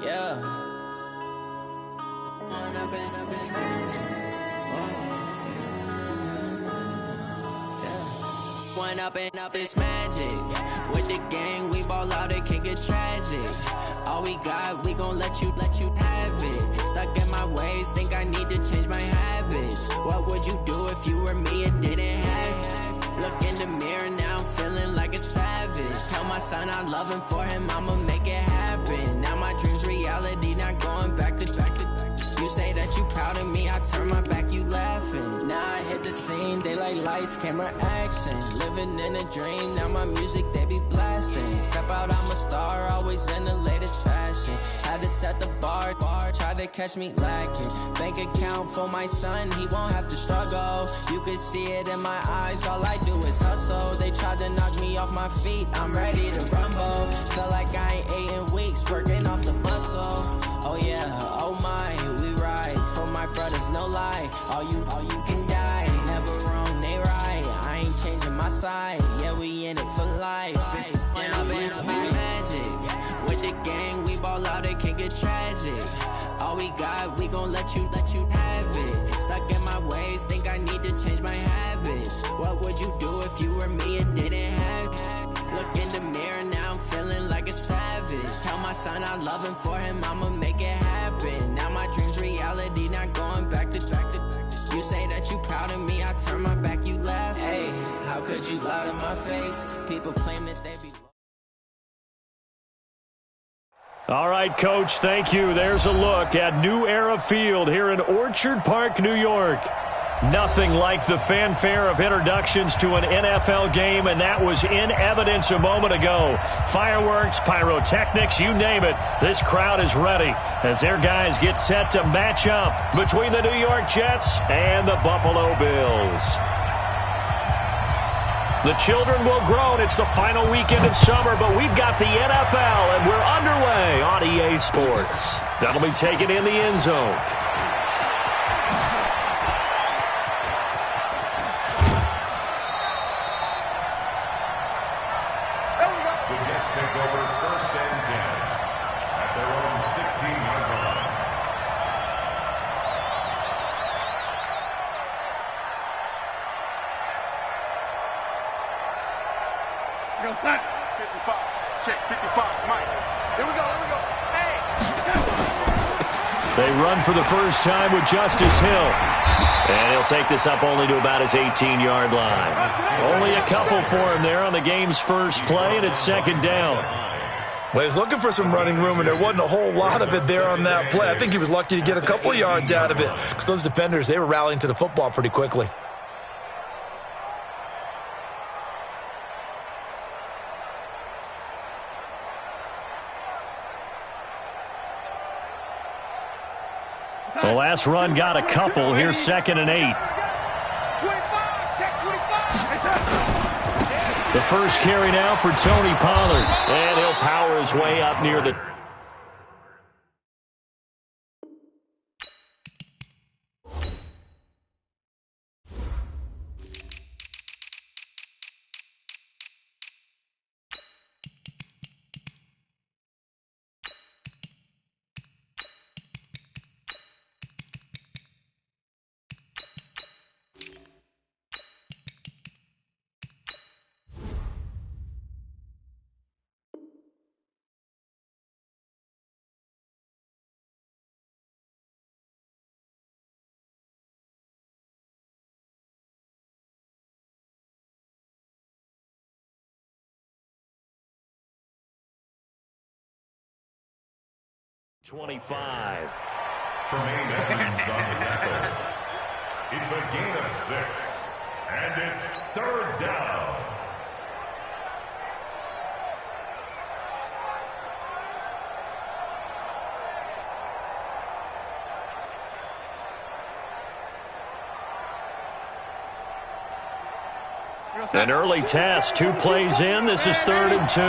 Yeah. One up and up is magic. With the gang, we ball out, it can get tragic. All we got, we gon' let you have it. Stuck in my ways, think I need to change my habits. What would you do if you were me and didn't have it? Look in the mirror, now I'm feeling like a savage. Tell my son I love him, for him I'ma make it happen. Now my dream's reality, not going back to. You say that you proud of me, I turn my back, you laughing. Now I hit the scene, they like lights, camera, action. Living in a dream, now my music, they be blasting. Step out, I'm a star, always in the latest fashion. Had to set the bar, tried to catch me lacking. Bank account for my son, he won't have to struggle. You can see it in my eyes, all I do is hustle. They tried to knock me off my feet, I'm ready to rumble. Feel like I ain't ate in weeks, working off the muscle. Oh yeah, oh my, we ride for my brothers, no lie. All you can die, never wrong, they right. I ain't changing my side, yeah, we in it for life. When up and up is magic. With the gang, we ball out, it can get tragic. All we got, we gon' let you have it. Stuck in my ways, think I need to change my habits. What would you do if you were me and didn't have it? Look in the mirror, now I'm feeling like a savage. Tell my son I love him, for him I'ma make it happen. Now my dream's reality, not going back to. You say that you proud of me, I turn my back, you laugh. Hey, how could you lie to my face? People claim that they be. All right, Coach, thank you. There's a look at New Era Field here in Orchard Park, New York. Nothing like the fanfare of introductions to an NFL game, and that was in evidence a moment ago. Fireworks, pyrotechnics, you name it. This crowd is ready as their guys get set to match up between the New York Jets and the Buffalo Bills. The children will groan. It's the final weekend of summer, but we've got the NFL, and we're underway on EA Sports. That'll be taken in the end zone. Set. 55. Check. 55. Mike. Here we go. Hey. They run for the first time with Justice Hill. And he'll take this up only to about his 18-yard line. Only a couple for him there on the game's first play, and it's second down. Well, he's looking for some running room, and there wasn't a whole lot of it there on that play. I think he was lucky to get a couple of yards out of it because those defenders, they were rallying to the football pretty quickly. The last run got a couple. Here's 2nd and 8. 25. Check 25. The first carry now for Tony Pollard. And he'll power his way up near the... .25. Tremaine Edmonds on the tackle. It's a gain of 6, and it's 3rd down. An early test, 2 plays in. This is 3rd and 2.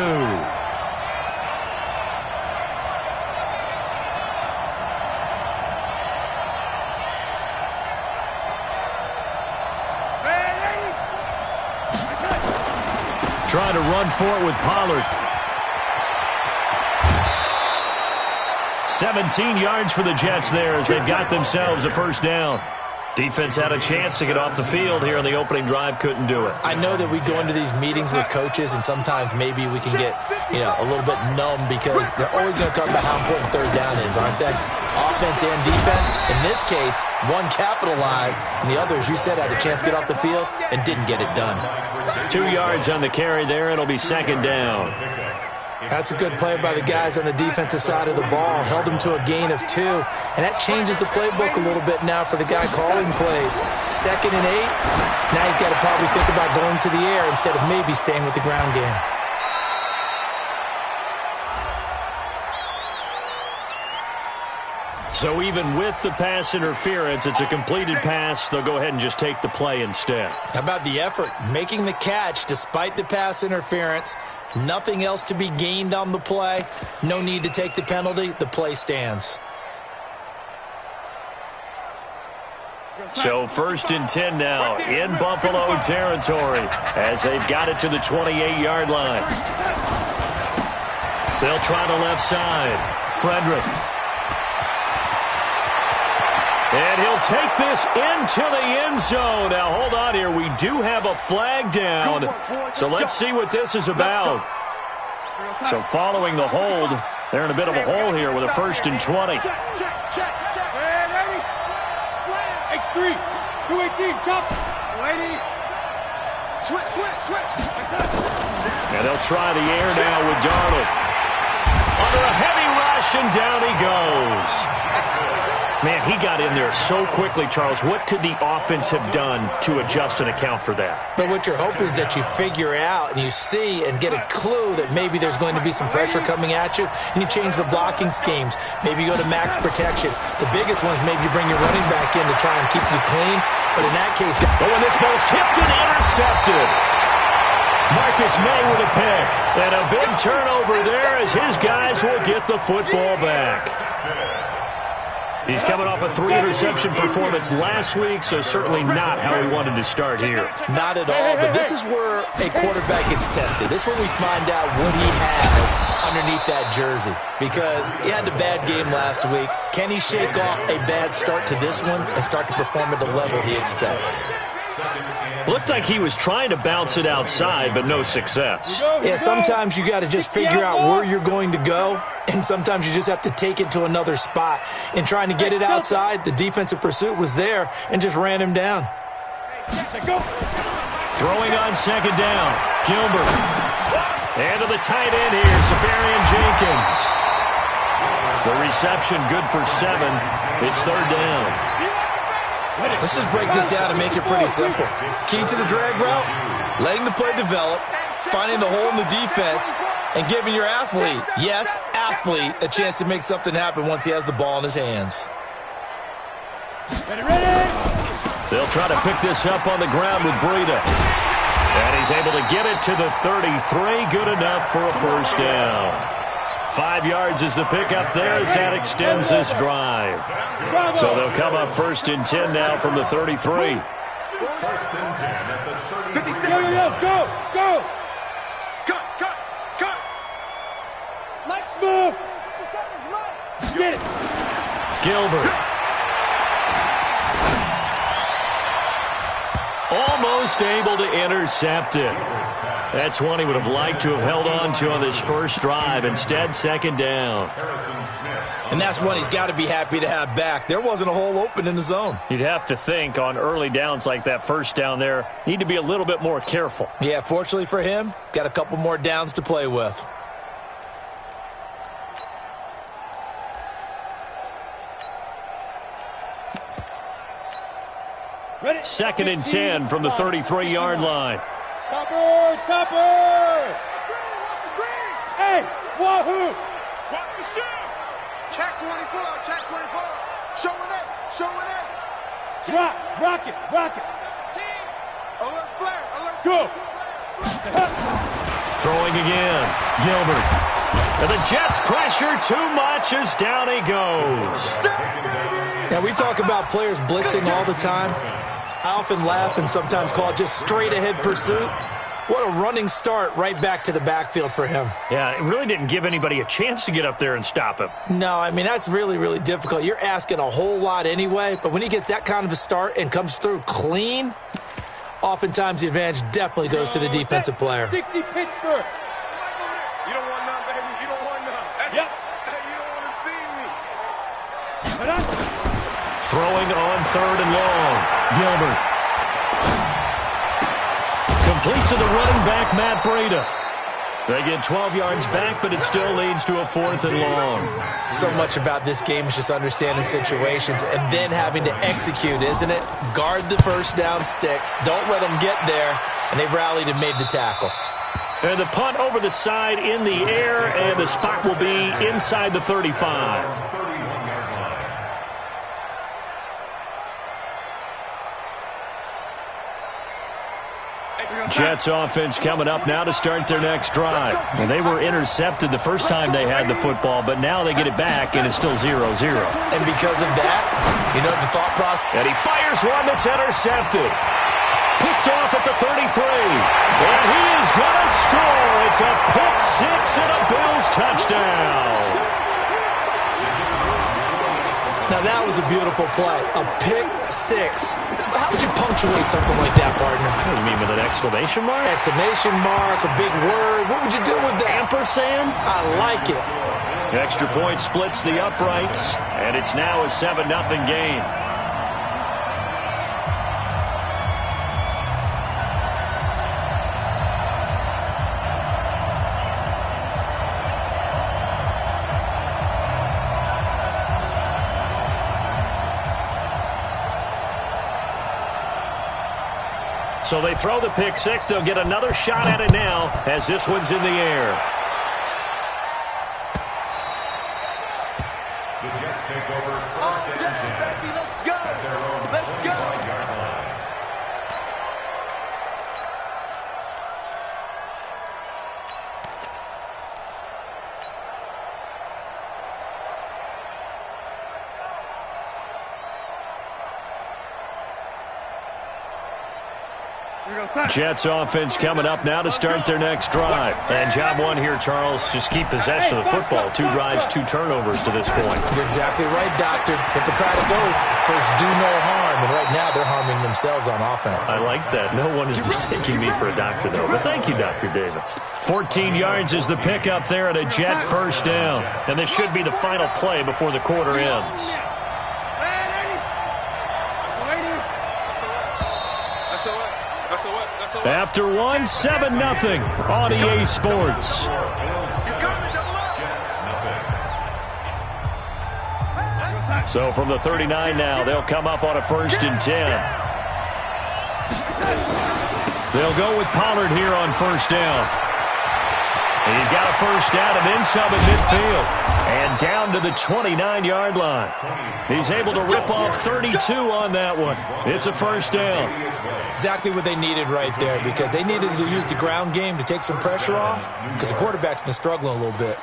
Trying to run for it with Pollard. 17 yards for the Jets there as they've got themselves a first down. Defense had a chance to get off the field here on the opening drive, couldn't do it. I know that we go into these meetings with coaches, and sometimes maybe we can get, a little bit numb because they're always going to talk about how important third down is, aren't they? Offense and defense. In this case, one capitalized, and the other, as you said, had a chance to get off the field and didn't get it done. 2 yards on the carry there. It'll be second down. That's a good play by the guys on the defensive side of the ball. Held them to a gain of 2. And that changes the playbook a little bit now for the guy calling plays. 2nd and 8. Now he's got to probably think about going to the air instead of maybe staying with the ground game. So even with the pass interference, it's a completed pass. They'll go ahead and just take the play instead. How about the effort? Making the catch despite the pass interference. Nothing else to be gained on the play. No need to take the penalty. The play stands. So 1st and 10 now in Buffalo territory as they've got it to the 28-yard line. They'll try the left side. Frederick. And he'll take this into the end zone. Now, hold on here. We do have a flag down. So let's see what this is about. So following the hold, they're in a bit of a hole here with a 1st and 20. Check. Hey, ready? Slam. X3. 218. Chop. 280. Switch. And they'll try the air now with Darnold. Under a heavy rush, and down he goes. Man, he got in there so quickly, Charles. What could the offense have done to adjust and account for that? But what you're hoping is that you figure out and you see and get a clue that maybe there's going to be some pressure coming at you, and you change the blocking schemes. Maybe you go to max protection. The biggest one is maybe you bring your running back in to try and keep you clean. But in that case... Oh, and this ball's tipped and intercepted. Marcus May with a pick. And a big turnover there as his guys will get the football back. He's coming off a 3-interception performance last week, so certainly not how he wanted to start here. Not at all, but this is where a quarterback gets tested. This is where we find out what he has underneath that jersey, because he had a bad game last week. Can he shake off a bad start to this one and start to perform at the level he expects? Looked like he was trying to bounce it outside, but no success. Yeah, sometimes you got to just figure out where you're going to go, and sometimes you just have to take it to another spot. And trying to get it outside, the defensive pursuit was there and just ran him down. Throwing on 2nd down, Gilbert. And to the tight end here, Safarian Jenkins. The reception good for 7. It's 3rd down. Let's just break this down and make it pretty simple. Key to the drag route, letting the play develop, finding the hole in the defense, and giving your athlete, yes, athlete, a chance to make something happen once he has the ball in his hands. Ready? They'll try to pick this up on the ground with Breida. And he's able to get it to the 33. Good enough for a first down. 5 yards is the pickup there as that extends this drive. So they'll come up 1st and 10 now from the 33. 1st and 10 at the 33. Go! Cut! Let's move! The second's right! Get it! Gilbert. Almost able to intercept it. That's one he would have liked to have held on to on this first drive. Instead, 2nd down. And that's one he's got to be happy to have back. There wasn't a hole open in the zone. You'd have to think on early downs like that first down there, need to be a little bit more careful. Yeah, fortunately for him, got a couple more downs to play with. Ready? 2nd and 10 from the 33-yard line. Topper! Hey, wahoo! Watch the shoot! Check 24. Showing it. Rock it. Alert flare. Go! Throwing again. Gilbert. And the Jets pressure too much as down he goes. Now, we talk about players blitzing all the time. I often laugh and sometimes call it just straight-ahead pursuit. What a running start right back to the backfield for him. Yeah, it really didn't give anybody a chance to get up there and stop him. No, I mean, that's really, really difficult. You're asking a whole lot anyway, but when he gets that kind of a start and comes through clean, oftentimes the advantage definitely goes to the defensive player. 60 Pittsburgh. You don't want none, baby. You don't want none. Yep. Hey, you don't want to see me. Throwing on 3rd and long. Gilbert. Complete to the running back, Matt Breida. They get 12 yards back, but it still leads to a 4th and long. So much about this game is just understanding situations and then having to execute, isn't it? Guard the first down sticks. Don't let them get there. And they rallied and made the tackle. And the punt over the side in the air, and the spot will be inside the 35. Jets offense coming up now to start their next drive. Well, they were intercepted the first time they had the football, but now they get it back, and it's still 0-0. And because of that, you know the thought process. And he fires one that's intercepted. Picked off at the 33. And he is going to score. It's a pick six and a Bills touchdown. Now, that was a beautiful play. A pick six. How would you punctuate something like that, partner? What do you mean, with an exclamation mark? Exclamation mark, a big word. What would you do with that? Ampersand? I like it. Extra point splits the uprights, and it's now a 7-0 game. So they throw the pick six. They'll get another shot at it now as this one's in the air. The Jets take over 1st and 10. Baby, let's go. At their own Let's go. 25-yard line. Jets offense coming up now to start their next drive. And job one here, Charles, just keep possession of the football. 2 drives, 2 turnovers to this point. You're exactly right, Doctor. Hippocratic oath. First, do no harm. And right now, they're harming themselves on offense. I like that. No one is mistaking me for a doctor, though. But thank you, Dr. Davis. 14 yards is the pickup there at a Jet first down. And this should be the final play before the quarter ends. After one, 7-0 on EA Sports. So from the 39 now, they'll come up on a 1st and 10. They'll go with Pollard here on 1st down. He's got a 1st down and then some at midfield. And down to the 29-yard line. He's able to rip off 32 on that one. It's a 1st down. Exactly what they needed right there, because they needed to use the ground game to take some pressure off, because the quarterback's been struggling a little bit.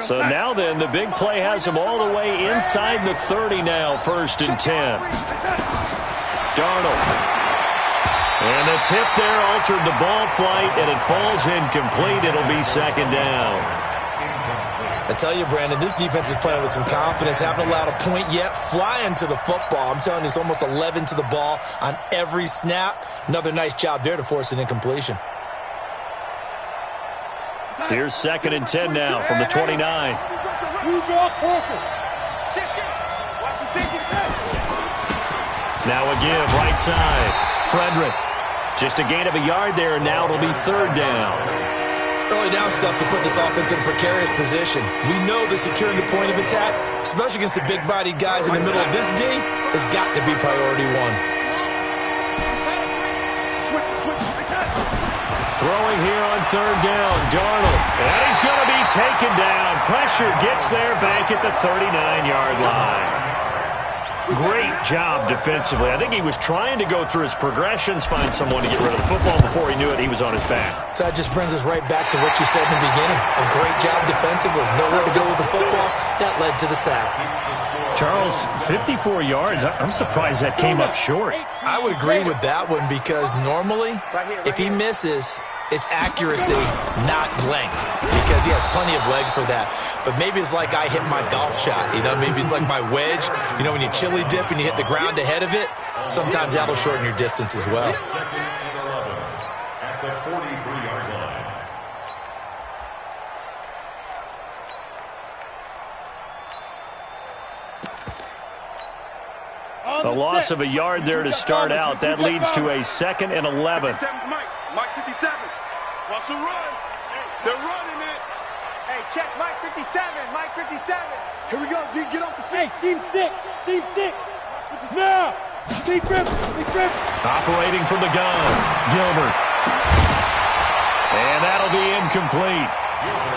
So now then, the big play has him all the way inside the 30 now, 1st and 10. Darnold. And the tip there altered the ball flight, and it falls incomplete. It'll be 2nd down. I tell you, Brandon, this defense is playing with some confidence. Haven't allowed a point yet. Flying to the football. I'm telling you, it's almost 11 to the ball on every snap. Another nice job there to force an incompletion. Here's 2nd and 10 now from the 29. Now a give, right side. Frederick. Just a gain of a yard there, and now it'll be 3rd down. Early down stuff to put this offense in a precarious position. We know that securing the point of attack, especially against the big-bodied guys in the middle of this D, has got to be priority one. Throwing here on 3rd down, Darnold. And he's going to be taken down. Pressure gets there back at the 39-yard line. Great job defensively. I think he was trying to go through his progressions, find someone to get rid of the football. Before he knew it, he was on his back. So that just brings us right back to what you said in the beginning. A great job defensively. Nowhere to go with the football. That led to the sack. Charles, 54 yards. I'm surprised that came up short. I would agree with that one because normally if he misses, it's accuracy, not length, because he has plenty of leg for that. But maybe it's like I hit my golf shot, you know, maybe it's like my wedge. You know, when you chili dip and you hit the ground ahead of it, sometimes that'll shorten your distance as well. Second and 11 at the 43-yard line. A loss of a yard there to start out. That leads to a 2nd and 11. 57's Mike 57. Wants to run. They're running it. Hey, check Mike 57. Mike 57. Here we go, G. Get off the Hey, seat. Team 6. Team 6. Now. Big grip. Big grip. Operating from the gun, Gilbert. And that'll be incomplete.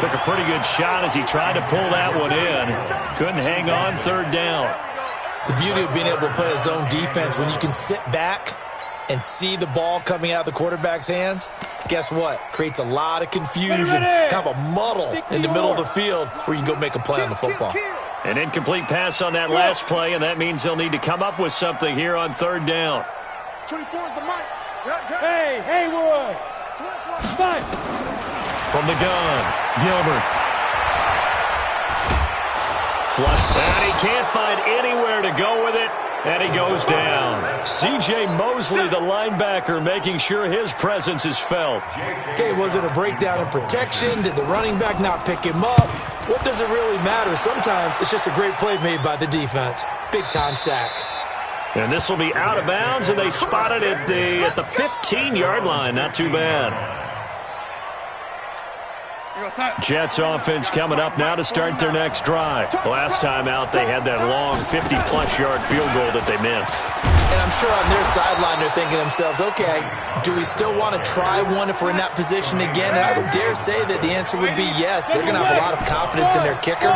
Took a pretty good shot as he tried to pull that one in. Couldn't hang on, 3rd down. The beauty of being able to play a zone defense, when you can sit back and see the ball coming out of the quarterback's hands, guess what? Creates a lot of confusion, kind of a muddle in the middle of the field where you can go make a play on the football. An incomplete pass on that last play, and that means they'll need to come up with something here on 3rd down. 24 is the Mike. Hey, Haywood. Five. From the gun, Gilbert. Flush, and he can't find anywhere to go with it, and he goes down. C.J. Mosley, the linebacker, making sure his presence is felt. Okay, was it a breakdown in protection? Did the running back not pick him up? What does it really matter? Sometimes it's just a great play made by the defense. Big-time sack. And this will be out of bounds, and they spotted it at the 15-yard line. Not too bad. Jets offense coming up now to start their next drive. Last time out, they had that long 50-plus yard field goal that they missed. And I'm sure on their sideline they're thinking to themselves, okay, do we still want to try one if we're in that position again? And I would dare say that the answer would be yes. They're going to have a lot of confidence in their kicker.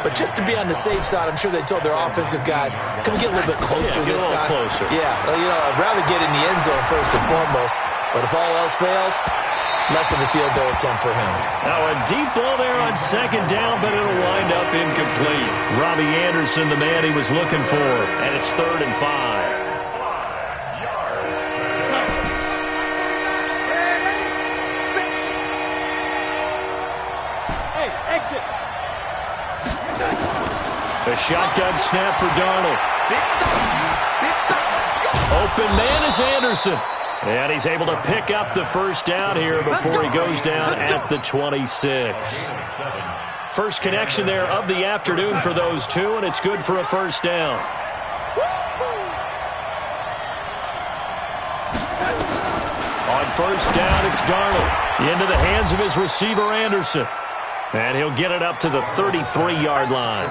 But just to be on the safe side, I'm sure they told their offensive guys, can we get a little bit closer this time? Closer. Yeah, well, you know, I'd rather get in the end zone first and foremost. But if all else fails, less of a field goal attempt for him. Now a deep ball there on 2nd down, but it'll wind up incomplete. Robbie Anderson, the man he was looking for, and it's 3rd and 5. Hey, exit. A shotgun snap for Darnold. Open man is Anderson. And he's able to pick up the 1st down here before he goes down at the 26. First connection there of the afternoon for those two, and it's good for a 1st down. On 1st down, it's Darnold into the hands of his receiver, Anderson. And he'll get it up to the 33-yard line.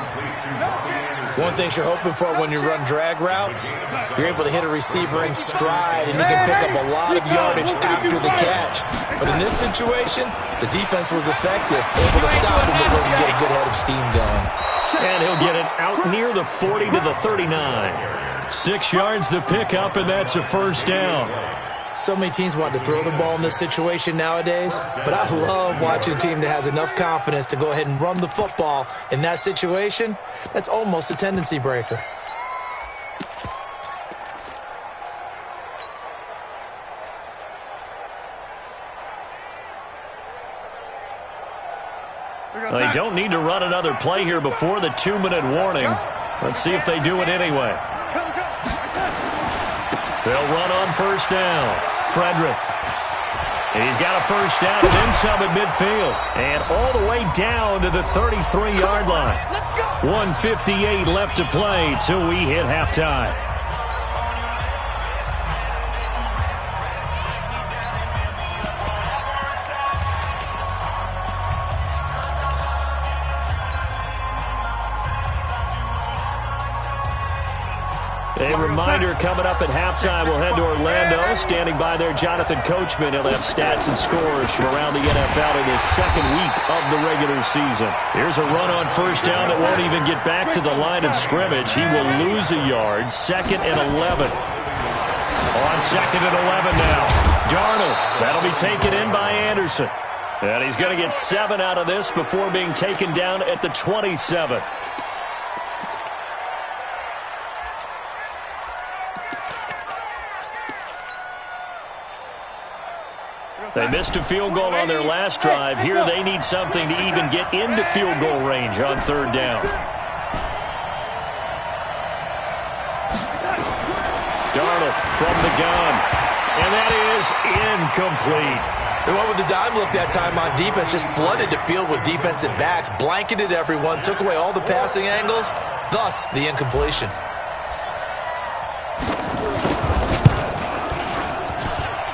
One thing you're hoping for when you run drag routes, you're able to hit a receiver in stride, and he can pick up a lot of yardage after the catch. But in this situation, the defense was effective, able to stop him before he get a good head of steam going. And he'll get it out near the 40 to the 39. 6 yards the pickup, and that's a 1st down. So many teams want to throw the ball in this situation nowadays, but I love watching a team that has enough confidence to go ahead and run the football in that situation. That's almost a tendency breaker. They don't need to run another play here before the 2-minute warning. Let's see if they do it anyway. They'll run on 1st down. Frederick. He's got a 1st down and then some at midfield. And all the way down to the 33-yard line. 1:58 left to play till we hit halftime. A reminder, coming up at halftime, we'll head to Orlando. Standing by there, Jonathan Coachman. He'll have stats and scores from around the NFL in his 2nd week of the regular season. Here's a run on 1st down that won't even get back to the line of scrimmage. He will lose a yard. 2nd and 11. On 2nd and 11 now. Darnold. That'll be taken in by Anderson. And he's going to get 7 out of this before being taken down at the 27. They missed a field goal on their last drive. Here they need something to even get into field goal range on third down. Darnold from the gun. And that is incomplete. They went with the dime look that time on defense, just flooded the field with defensive backs, blanketed everyone, took away all the passing angles, thus the incompletion.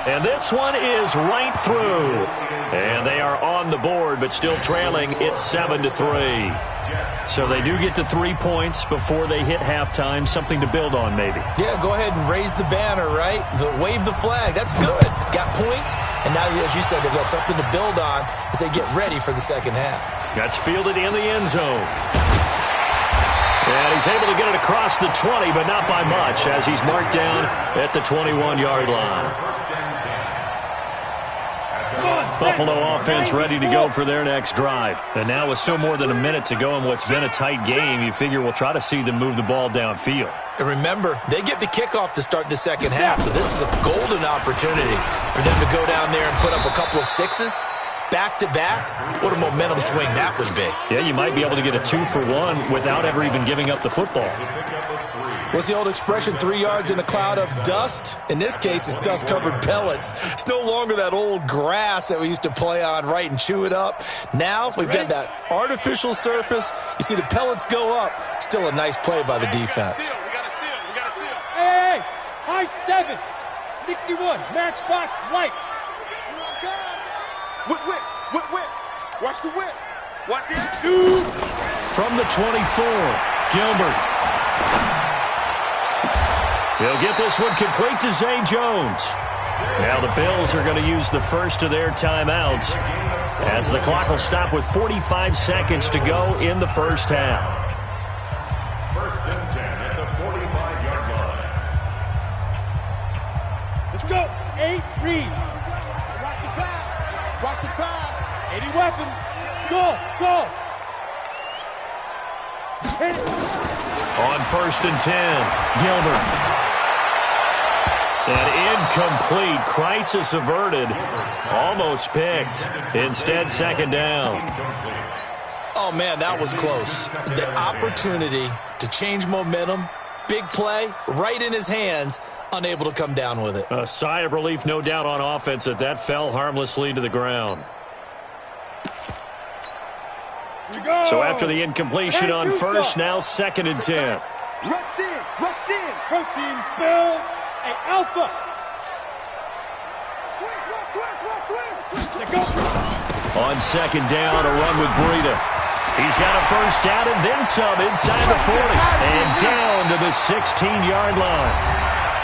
And this one is right through. And they are on the board, but still trailing. It's 7-3. So they do get to 3 points before they hit halftime. Something to build on, maybe. Yeah, go ahead and raise the banner, right? Wave the flag. That's good. Got points. And now, as you said, they've got something to build on as they get ready for the second half. That's fielded in the end zone. And he's able to get it across the 20, but not by much, as he's marked down at the 21-yard line. Buffalo offense ready to go for their next drive. And now with still more than a minute to go in what's been a tight game, you figure we'll try to see them move the ball downfield. And remember, they get the kickoff to start the second half, so this is a golden opportunity for them to go down there and put up a couple of sixes. Back-to-back, what a momentum swing that would be. Yeah, you might be able to get a 2-for-1 without ever even giving up the football. What's the old expression, 3 yards in a cloud of dust? In this case, it's dust-covered pellets. It's no longer that old grass that we used to play on, right, and chew it up. Now we've got that artificial surface. You see the pellets go up. Still a nice play by the defense. Hey, high 7, 61, matchbox light. Whip. Watch the whip. Watch the Shoot. From the 24, Gilbert. He'll get this one complete to Zay Jones. Now the Bills are going to use the first of their timeouts as the clock will stop with 45 seconds to go in the first half. First and 10 at the 45-yard line. Let's go. 8, read. Watch the pass. 80 weapon. Go. Hit it. On first and 10, Gilbert. An incomplete, crisis averted, almost picked. Instead, second down. Oh, man, that was close. The opportunity to change momentum, big play, right in his hands, unable to come down with it. A sigh of relief, no doubt, on offense that fell harmlessly to the ground. So after the incompletion on first, now second and 10. Rush in. Protein spill. Hey, Alpha. Let's go. On second down, a run with Breida. He's got a first down and then some inside the 40 and down to the 16-yard line.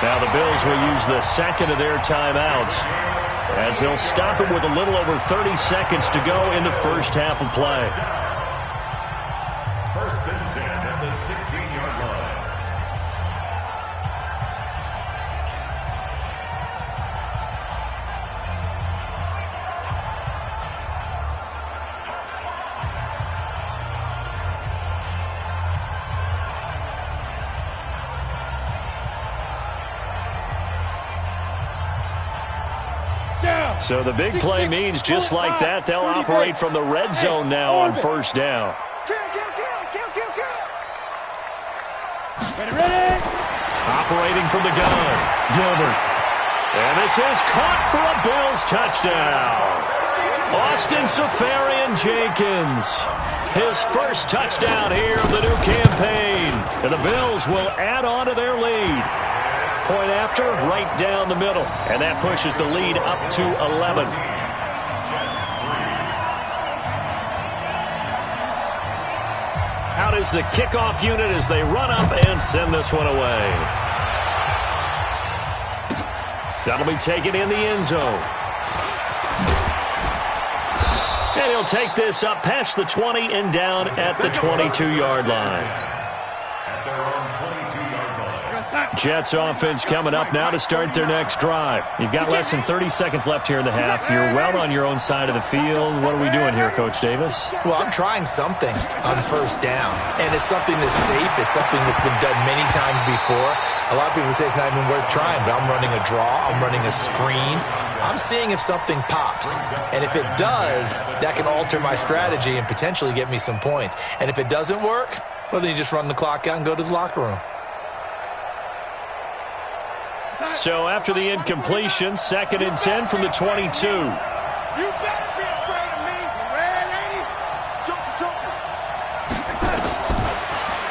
Now the Bills will use the second of their timeouts as they'll stop it with a little over 30 seconds to go in the first half of play. First and 10 at the 16-yard line. So the big play means just like that, they'll operate from the red zone now on first down. Ready. Operating from the gun, Gilbert. And this is caught for a Bills touchdown. Austin Seferian-Jenkins, his first touchdown here of the new campaign. And the Bills will add on to their lead. Point after, right down the middle. And that pushes the lead up to 11. Out is the kickoff unit as they run up and send this one away. That'll be taken in the end zone. And he'll take this up past the 20 and down at the 22-yard line. Jets offense coming up now to start their next drive. You've got less than 30 seconds left here in the half. You're well on your own side of the field. What are we doing here, Coach Davis? Well, I'm trying something on first down, and it's something that's safe. It's something that's been done many times before. A lot of people say it's not even worth trying, but I'm running a draw. I'm running a screen. I'm seeing if something pops. And if it does, that can alter my strategy and potentially get me some points. And if it doesn't work, well, then you just run the clock out and go to the locker room. So after the incompletion, 2nd and 10 from the 22. You better be afraid of me. Red lady. Jump.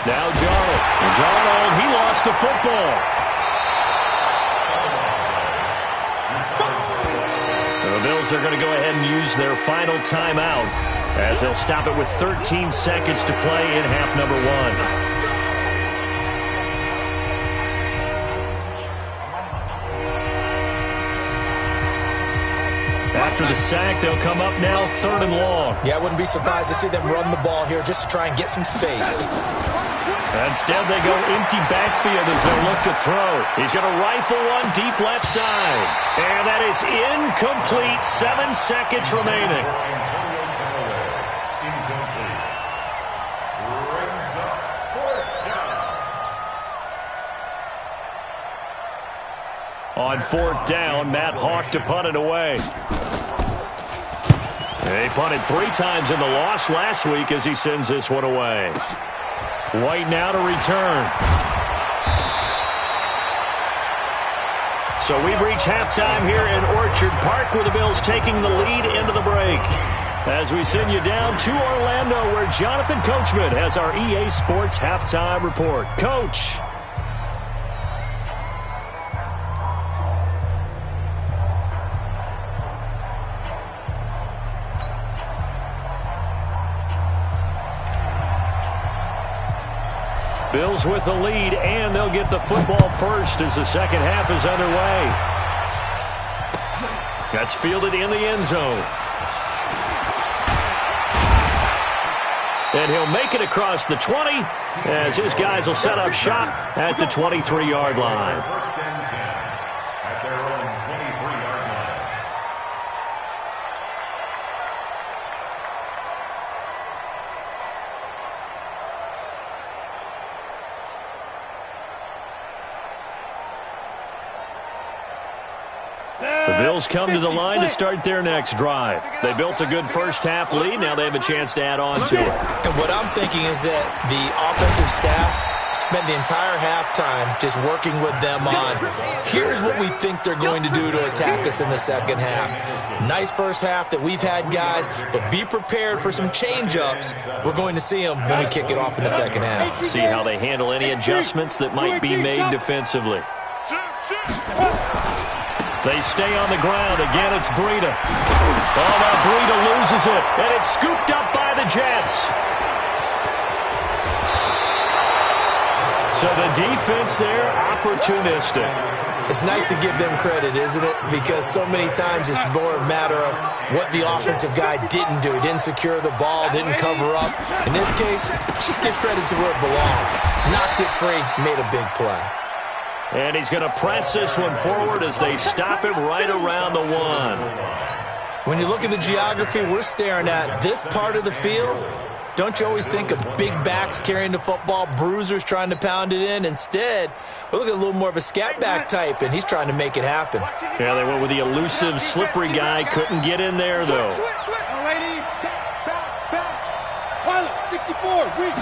Now Darnold. And Darnold, he lost the football. The Bills are going to go ahead and use their final timeout as they'll stop it with 13 seconds to play in half number 1. After the sack, they'll come up now 3rd and long. Yeah, I wouldn't be surprised to see them run the ball here just to try and get some space. Instead, they go empty backfield as they look to throw. He's going to rifle one deep left side. And that is incomplete. 7 seconds remaining. On 4th down, Matt Hawk to punt it away. They punted 3 times in the loss last week as he sends this one away. White now to return. So we've reached halftime here in Orchard Park where the Bills taking the lead into the break. As we send you down to Orlando where Jonathan Coachman has our EA Sports halftime report. Coach. Bills with the lead, and they'll get the football first as the second half is underway. That's fielded in the end zone. And he'll make it across the 20 as his guys will set up shop at the 23-yard line. First and 10 at their own 23-yard line. The Bills come to the line to start their next drive. They built a good first-half lead. Now they have a chance to add on to it. And what I'm thinking is that the offensive staff spent the entire halftime just working with them on, here's what we think they're going to do to attack us in the second half. Nice first half that we've had, guys, but be prepared for some change-ups. We're going to see them when we kick it off in the second half. See how they handle any adjustments that might be made defensively. They stay on the ground. Again, it's Breida. Oh, now Breida loses it, and it's scooped up by the Jets. So the defense there, opportunistic. It's nice to give them credit, isn't it? Because so many times it's more a matter of what the offensive guy didn't do. He didn't secure the ball, didn't cover up. In this case, just give credit to where it belongs. Knocked it free, made a big play. And he's going to press this one forward as they stop him right around the 1. When you look at the geography we're staring at, this part of the field, don't you always think of big backs carrying the football, bruisers trying to pound it in? Instead, we're looking at a little more of a scat back type, and he's trying to make it happen. Yeah, they went with the elusive, slippery guy. Couldn't get in there, though. Pilot, 64, reach.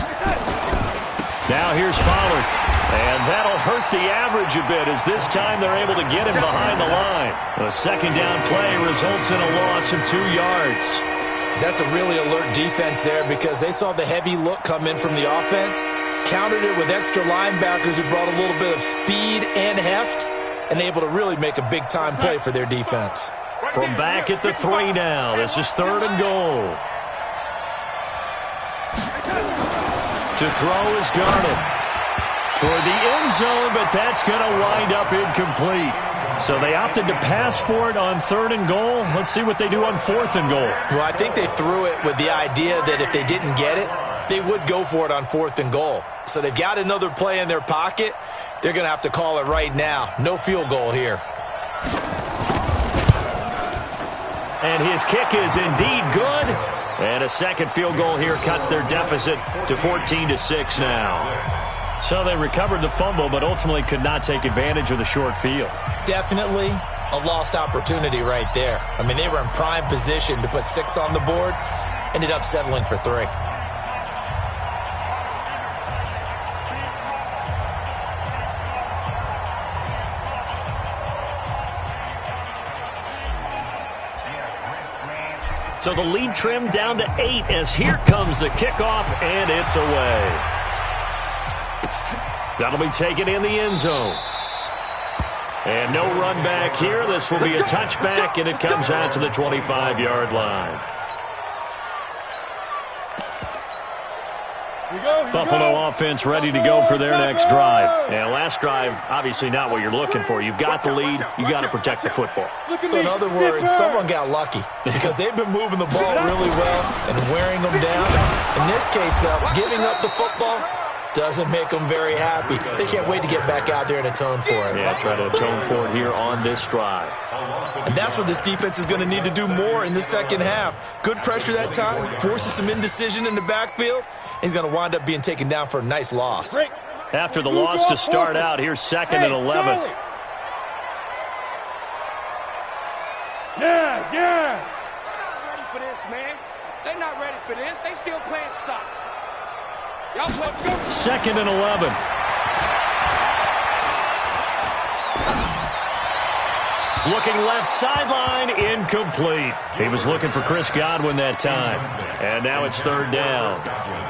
Now here's Pollard. And that'll hurt the average a bit as this time they're able to get him behind the line. A second down play results in a loss of 2 yards. That's a really alert defense there because they saw the heavy look come in from the offense, countered it with extra linebackers who brought a little bit of speed and heft, and able to really make a big-time play for their defense. From back at the 3 now, this is 3rd and goal. To throw is Darnold. Toward the end zone, but that's going to wind up incomplete. So they opted to pass for it on 3rd and goal. Let's see what they do on 4th and goal. Well, I think they threw it with the idea that if they didn't get it, they would go for it on 4th and goal. So they've got another play in their pocket. They're going to have to call it right now. No field goal here. And his kick is indeed good. And a second field goal here cuts their deficit to 14-6 now. So they recovered the fumble, but ultimately could not take advantage of the short field. Definitely. a lost opportunity right there. I mean, they were in prime position to put 6 on the board, ended up settling for 3. So the lead trimmed down to 8 as here comes the kickoff, and it's away. That'll be taken in the end zone. And no run back here. This will be a touchback, and it comes out to the 25-yard line. Buffalo offense ready to go for their next drive. And last drive, obviously not what you're looking for. You've got the lead. You got to protect the football. So in other words, someone got lucky because they've been moving the ball really well and wearing them down. In this case, though, giving up the football doesn't make them very happy. They can't wait to get back out there and atone for it. Yeah, try to atone for it here on this drive. And that's what this defense is going to need to do more in the second half. Good pressure that time, forces some indecision in the backfield. He's going to wind up being taken down for a nice loss. After the loss to start out, here's 2nd and 11. Yes. They're not ready for this, man. They're not ready for this. They still playing soccer. Y'all play. 2nd and 11. Looking left sideline, incomplete. He was looking for Chris Godwin that time. And now it's 3rd down.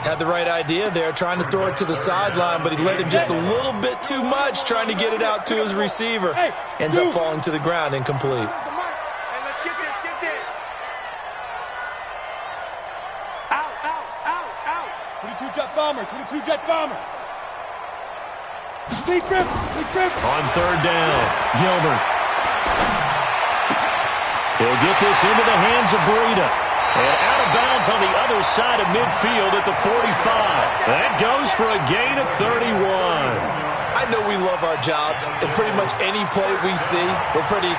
Had the right idea there, trying to throw it to the sideline, but he let him just a little bit too much, trying to get it out to his receiver. Ends up falling to the ground, incomplete. Hey, let's get this. Out. 22 jet bomber. Deep grip. On 3rd down, Gilbert. He'll get this into the hands of Breida. And out of bounds on the other side of midfield at the 45. That goes for a gain of 31. I know we love our jobs, and pretty much any play we see, we're pretty,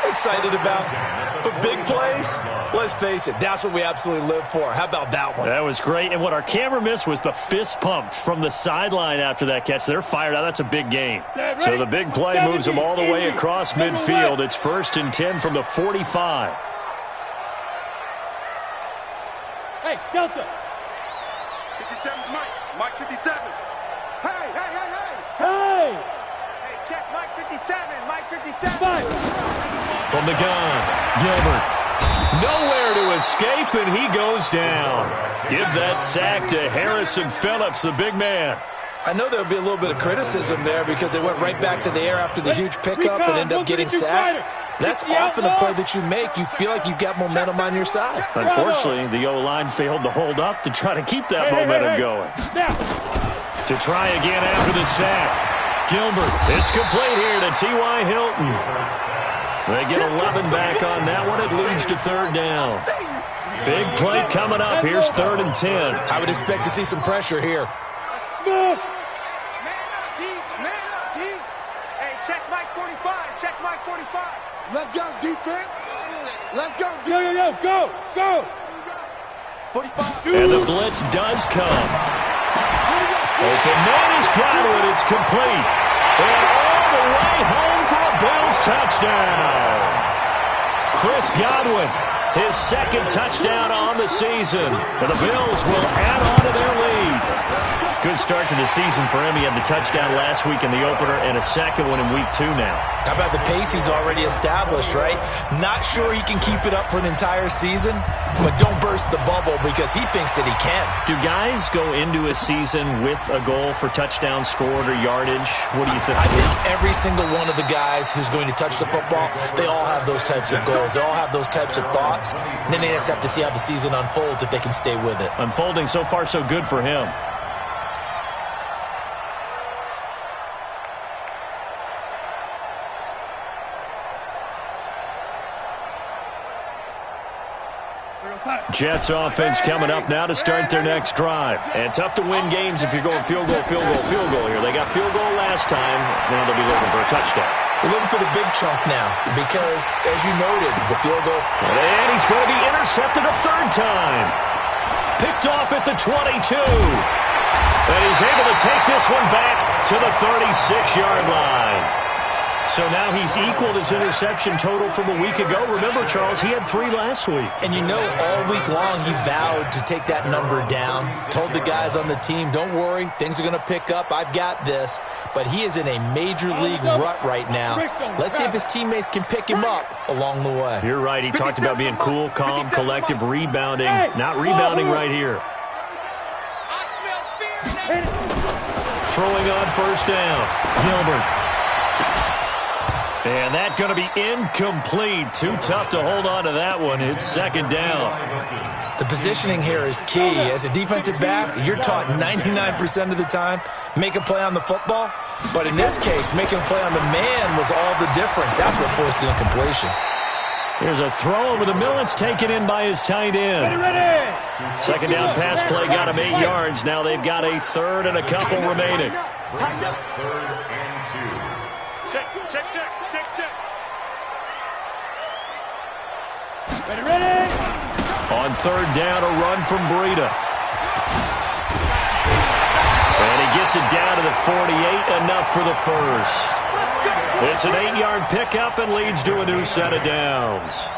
excited about. But big plays, let's face it, that's what we absolutely live for. How about that one? That was great. And what our camera missed was the fist pump from the sideline after that catch. They're fired out. That's a big gain. So the big play moves them all the way across midfield. It's 1st and 10 from the 45. Hey, Delta. 57's Mike 57. Hey. Hey. Hey, check Mike 57. Mike 57. Five. From the gun, Gilbert. Nowhere to escape, and he goes down. Give that sack to Harrison Phillips, the big man. I know there'll be a little bit of criticism there because they went right back to the air after the huge pickup and ended up getting sacked. That's often a play that you make. You feel like you've got momentum on your side. Unfortunately, the O-line failed to hold up to try to keep that momentum going. Now. To try again after the sack. Gilbert, it's complete here to T.Y. Hilton. They get 11 back on that one. It leads to 3rd down. Big play coming up. Here's 3rd and 10. I would expect to see some pressure here. Man up, D. Hey, check Mike 45. Let's go, defense. Let's go, Yo, go. 45. And the blitz does come. Open man is Godwin. It's complete. And all the way home for a Bills touchdown. Chris Godwin, his 2nd touchdown on the season. And the Bills will add on to their lead. Good start to the season for him. He had the touchdown last week in the opener and a 2nd one in week 2 now. How about the pace he's already established, right? Not sure he can keep it up for an entire season, but don't burst the bubble because he thinks that he can. Do guys go into a season with a goal for touchdowns scored or yardage? What do you think? I think every single one of the guys who's going to touch the football, they all have those types of goals. They all have those types of thoughts. And then they just have to see how the season unfolds if they can stay with it. Unfolding so far so good for him. Jets offense coming up now to start their next drive. And tough to win games if you're going field goal here. They got field goal last time. Now they'll be looking for a touchdown. They're looking for the big chunk now because, as you noted, the field goal. And he's going to be intercepted a 3rd time. Picked off at the 22. And he's able to take this one back to the 36-yard line. So now he's equaled his interception total from a week ago. Remember, Charles, he had 3 last week. And you know, all week long he vowed to take that number down. Told the guys on the team, don't worry, things are going to pick up. I've got this. But he is in a major league rut right now. Let's see if his teammates can pick him up along the way. You're right. He talked about being cool, calm, collective, rebounding. Not rebounding right here. Throwing on first down. Gilbert. And that's going to be incomplete. Too tough to hold on to that one. It's second down. The positioning here is key. As a defensive back, you're taught 99% of the time, make a play on the football. But in this case, making a play on the man was all the difference. That's what forced the incompletion. Here's a throw over the middle. It's taken in by his tight end. Second down pass play got him 8 yards. Now they've got a third and a couple remaining. Third and 2. Check. Ready. On third down, a run from Breida. And he gets it down to the 48, enough for the first. It's an 8-yard pickup and leads to a new set of downs.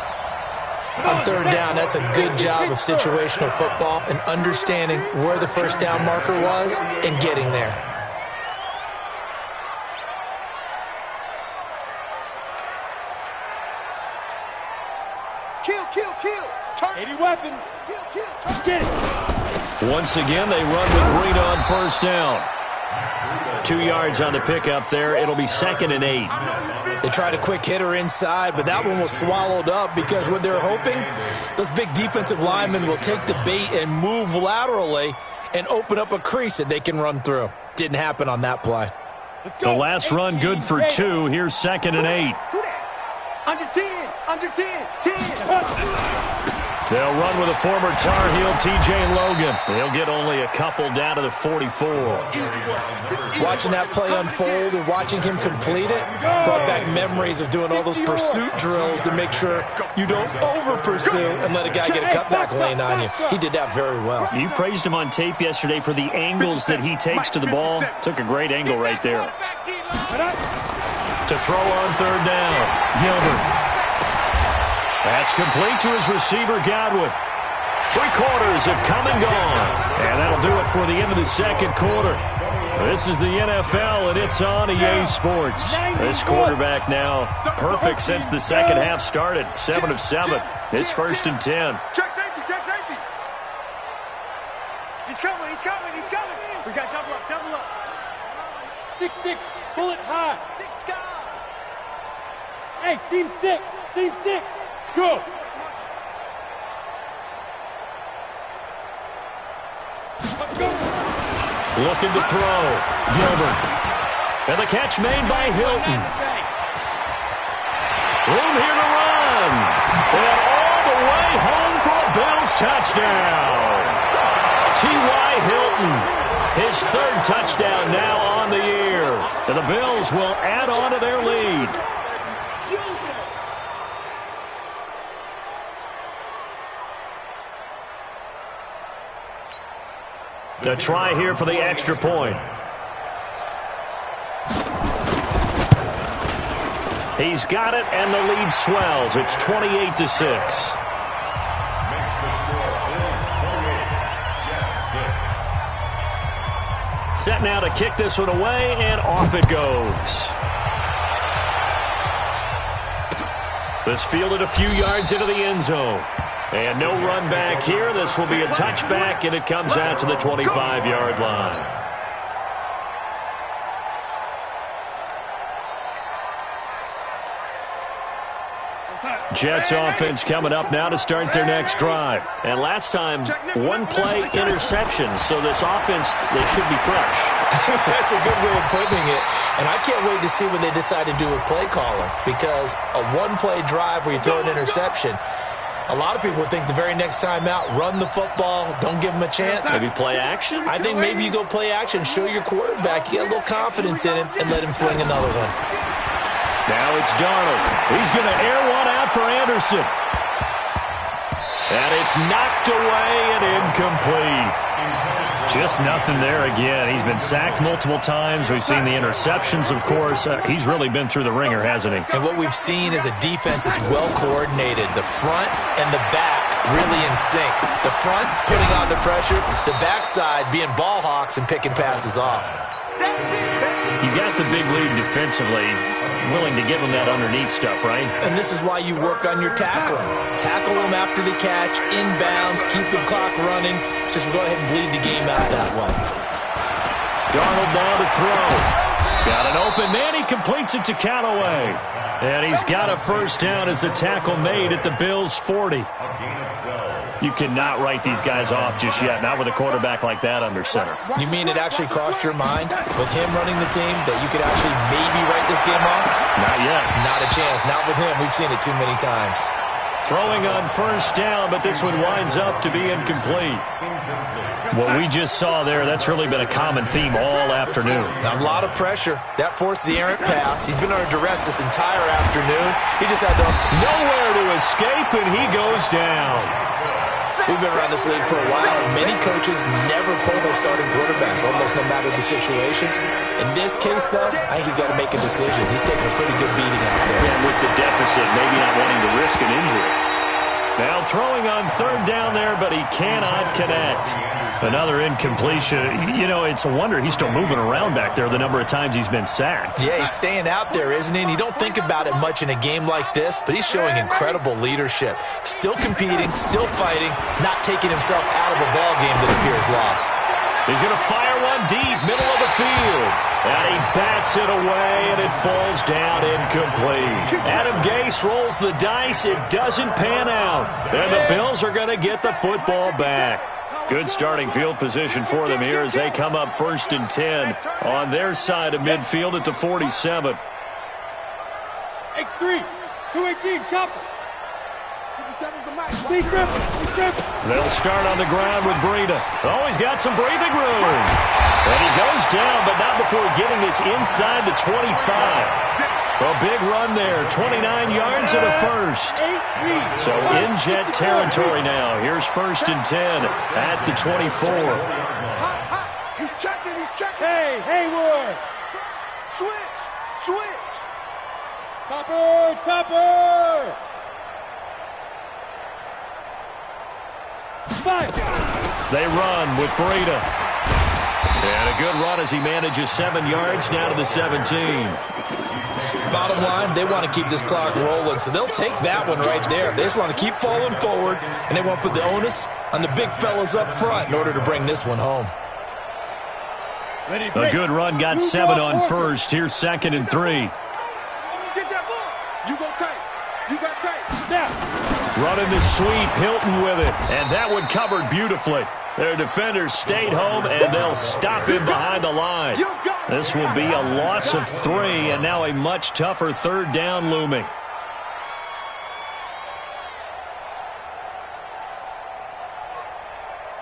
On third down, that's a good job of situational football and understanding where the first down marker was and getting there. Kill. Turn. 80 weapon. Kill. Turn. Get it. Once again, they run with Breida on first down. 2 yards on the pickup there. It'll be 2nd and 8. They tried a quick hitter inside, but that one was swallowed up because what they're hoping, those big defensive linemen will take the bait and move laterally and open up a crease that they can run through. Didn't happen on that play. The last run good for 2. Here's 2nd and 8. Under 10. 10. They'll run with a former Tar Heel, T.J. Logan. He'll get only a couple down to the 44. Watching that play unfold and watching him complete it brought back memories of doing all those pursuit drills to make sure you don't over-pursue and let a guy get a cutback lane on you. He did that very well. You praised him on tape yesterday for the angles that he takes to the ball. Took a great angle right there. To throw on third down, Gilbert. That's complete to his receiver, Godwin. 3 quarters have come and gone. And that'll do it for the end of the second quarter. This is the NFL, and it's on EA Sports. This quarterback now perfect since the second half started. 7 of 7. It's 1st and 10. Check safety. He's coming. We got double up. 6-6, pull it high. Hey, seam 6. Go. Looking to throw. Gilbert. And the catch made by Hilton. Room here to run. And all the way home for a Bills touchdown. T.Y. Hilton. His 3rd touchdown now on the year. And the Bills will add on to their lead. To try here for the extra point. He's got it, and the lead swells. It's 28-6. Set now to kick this one away, and off it goes. This fielded a few yards into the end zone. And no run back here. This will be a touchback, and it comes out to the 25-yard line. Jets offense coming up now to start their next drive. And last time, 1-play interception. So this offense, they should be fresh. That's a good way of putting it. And I can't wait to see what they decide to do with play calling. Because a 1-play drive where you throw an interception, a lot of people would think the very next time out, run the football, don't give him a chance. Maybe play action? I think maybe you go play action, show your quarterback, you get a little confidence in him, and let him fling another one. Now it's Darnold. He's going to air one out for Anderson. And it's knocked away and incomplete. Just nothing there again. He's been sacked multiple times. We've seen the interceptions, of course. He's really been through the ringer, hasn't he? And what we've seen is a defense that's well coordinated. The front and the back really in sync. The front putting on the pressure, the backside being ball hawks and picking passes off. You got the big lead defensively, willing to give them that underneath stuff, right? And this is why you work on your tackling. Tackle them after the catch, inbounds, keep the clock running. Just go ahead and bleed the game out that way. Darnold now to throw. He's got an open man. He completes it to Callaway. And he's got a first down as the tackle made at the Bills' 40. You cannot write these guys off just yet, not with a quarterback like that under center. You mean it actually crossed your mind with him running the team that you could actually maybe write this game off? Not yet. Not a chance. Not with him. We've seen it too many times. Throwing on first down, but this one winds up to be incomplete. What we just saw there, that's really been a common theme all afternoon. A lot of pressure. That forced the errant pass. He's been under duress this entire afternoon. He just had to... Nowhere to escape, and he goes down. We've been around this league for a while, and many coaches never pull their starting quarterback, almost no matter the situation. In this case, though, I think he's got to make a decision. He's taking a pretty good beating out there. And with the deficit, maybe not wanting to risk an injury. Now throwing on third down there, but he cannot connect. Another incompletion. You know, it's a wonder he's still moving around back there the number of times he's been sacked. Yeah, he's staying out there, isn't he? And you don't think about it much in a game like this, but he's showing incredible leadership. Still competing, still fighting, not taking himself out of a ball game that appears lost. He's going to fire one deep, middle of the field. And he bats it away, and it falls down incomplete. Adam Gase rolls the dice. It doesn't pan out. And the Bills are going to get the football back. Good starting field position for them here as they come up 1st and 10 on their side of midfield at the 47. X3, 218, chopper. They'll start on the ground with Breida. Oh, he's got some breathing room. And he goes down, but not before getting this inside the 25. A big run there, 29 yards and a first. So in Jet territory now. Here's 1st and 10 at the 24. He's checking, he's checking. Hey, Hayward. Switch. Topper. They run with Breida. And a good run as he manages 7 yards down to the 17. Bottom line, they want to keep this clock rolling, so they'll take that one right there. They just want to keep falling forward, and they want to put the onus on the big fellas up front in order to bring this one home. A good run, got 7 on first. Here's 2nd and 3. Get that ball. You got tape. Now. Running the sweep, Hilton with it. And that one covered beautifully. Their defenders stayed home, and they'll stop him behind the line. This will be a loss of 3, and now a much tougher 3rd down looming.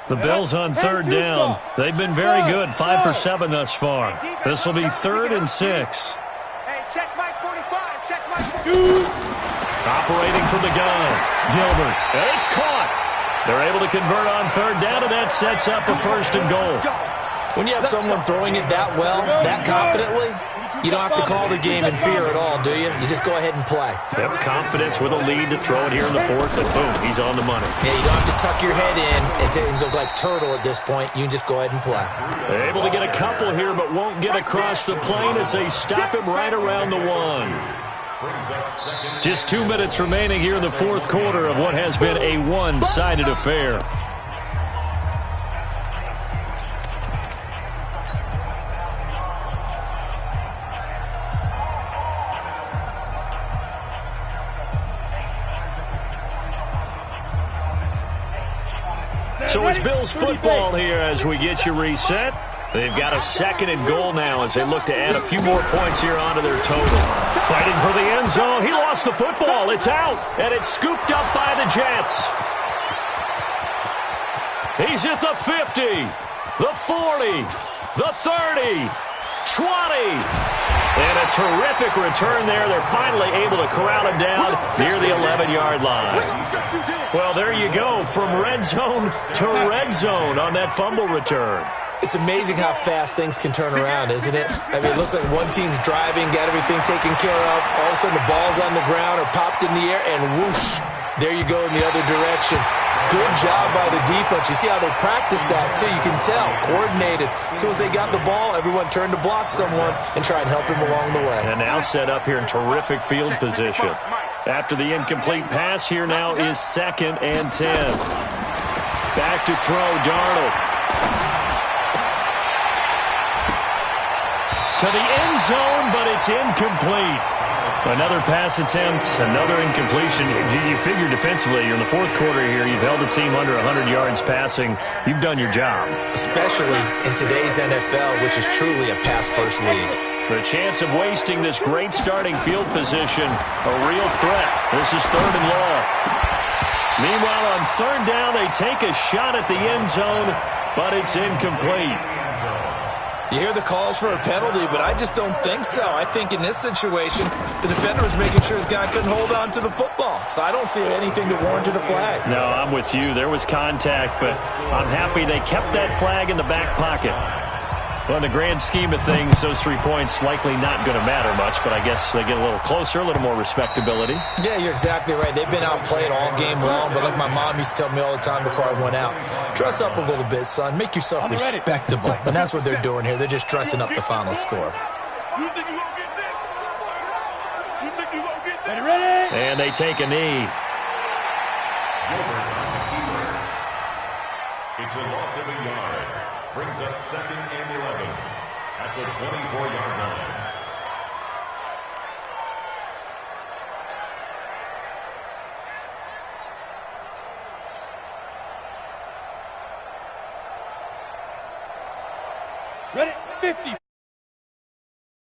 The Bills on 3rd down. They've been very good, 5 for 7 thus far. This will be 3rd and 6. Hey, check Mike 45. Check Mike 45. Operating from the gun, Gilbert. And it's caught. They're able to convert on 3rd down, and that sets up a 1st and goal. When you have someone throwing it that well, that confidently, you don't have to call the game in fear at all, do you? You just go ahead and play. Yep, confidence with a lead to throw it here in the 4th, and boom, he's on the money. Yeah, you don't have to tuck your head in and look like turtle at this point. You can just go ahead and play. They're able to get a couple here, but won't get across the plane as they stop him right around the 1. Just 2 minutes remaining here in the 4th quarter of what has been a one-sided affair. So it's Bills football here as we get you reset. They've got a 2nd and goal now as they look to add a few more points here onto their total. Fighting for the end zone. He lost the football. It's out, and it's scooped up by the Jets. He's at the 50, the 40, the 30, 20. And a terrific return there. They're finally able to corral him down near the 11-yard line. Well, there you go, from red zone to red zone on that fumble return. It's amazing how fast things can turn around, isn't it? I mean, it looks like one team's driving, got everything taken care of. All of a sudden, the ball's on the ground or popped in the air, and whoosh, there you go in the other direction. Good job by the defense. You see how they practiced that, too. You can tell, coordinated. As soon as they got the ball, everyone turned to block someone and try and help him along the way. And now set up here in terrific field position. After the incomplete pass, here now is 2nd and 10. Back to throw, Darnold. To the end zone, but it's incomplete. Another pass attempt, another incompletion. You figure defensively, you're in the fourth quarter here. You've held the team under 100 yards passing. You've done your job. Especially in today's NFL, which is truly a pass-first league. The chance of wasting this great starting field position, a real threat. This is 3rd and long. Meanwhile, on 3rd down, they take a shot at the end zone, but it's incomplete. You hear the calls for a penalty, but I just don't think so. I think in this situation, the defender was making sure his guy couldn't hold on to the football. So I don't see anything to warrant a flag. No, I'm with you. There was contact, but I'm happy they kept that flag in the back pocket. Well, in the grand scheme of things, those 3 points likely not going to matter much, but I guess they get a little closer, a little more respectability. Yeah, you're exactly right. They've been outplayed all game long, but like my mom used to tell me all the time before I went out, dress up a little bit, son. Make yourself respectable. And that's what they're doing here. They're just dressing up the final score. And they take a knee. It's a loss of a yard. Brings up 2nd and 11 at the 24-yard line. Ready? 50.